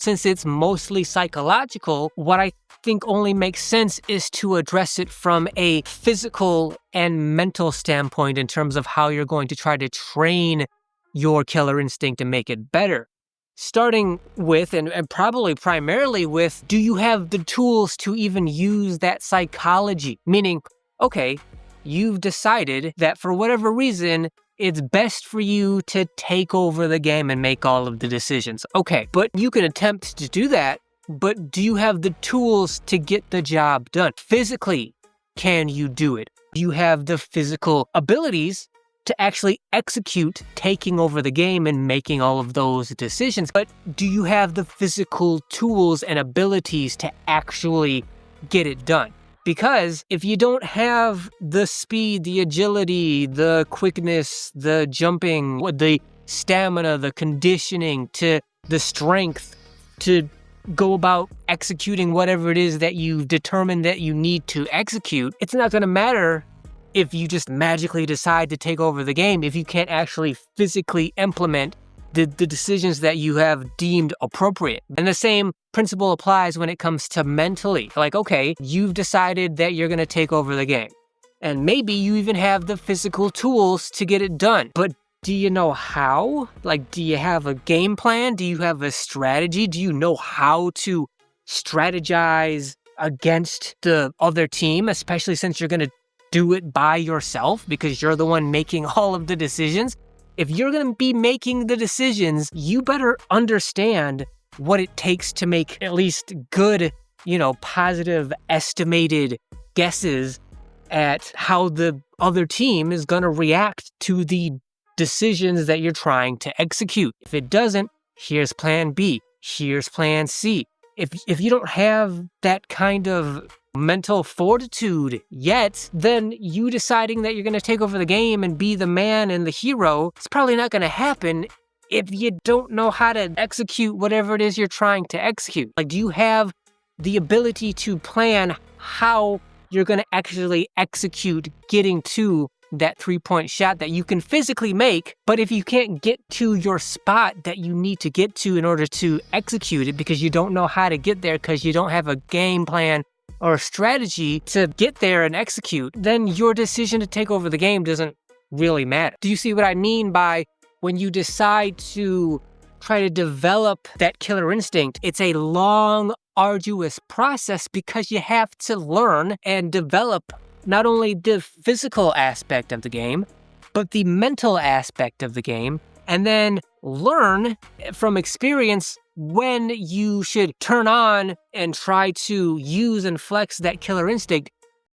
since it's mostly psychological, what I think only makes sense is to address it from a physical and mental standpoint in terms of how you're going to try to train your killer instinct and make it better. Starting with, and probably primarily with, do you have the tools to even use that psychology? Meaning, okay, you've decided that for whatever reason, it's best for you to take over the game and make all of the decisions. Okay, but you can attempt to do that, but do you have the tools to get the job done? Physically, can you do it? Do you have the physical abilities to actually execute taking over the game and making all of those decisions? But do you have the physical tools and abilities to actually get it done? Because if you don't have the speed, the agility, the quickness, the jumping, the stamina, the conditioning, the strength to go about executing whatever it is that you've determined that you need to execute, it's not going to matter if you just magically decide to take over the game if you can't actually physically implement the decisions that you have deemed appropriate. And the same principle applies when it comes to mentally. Like, okay, you've decided that you're going to take over the game. And maybe you even have the physical tools to get it done. But do you know how? Like, do you have a game plan? Do you have a strategy? Do you know how to strategize against the other team, especially since you're going to do it by yourself because you're the one making all of the decisions? If you're going to be making the decisions, you better understand what it takes to make at least good, positive estimated guesses at how the other team is going to react to the decisions that you're trying to execute. If it doesn't, here's plan B, here's plan C. If you don't have that kind of mental fortitude yet, then you deciding that you're going to take over the game and be the man and the hero, it's probably not going to happen if you don't know how to execute whatever it is you're trying to execute. Like, do you have the ability to plan how you're going to actually execute getting to that 3-point shot that you can physically make? But if you can't get to your spot that you need to get to in order to execute it because you don't know how to get there because you don't have a game plan or a strategy to get there and execute, then your decision to take over the game doesn't really matter. Do you see what I mean by when you decide to try to develop that killer instinct? It's a long, arduous process because you have to learn and develop not only the physical aspect of the game, but the mental aspect of the game, and then learn from experience when you should turn on and try to use and flex that killer instinct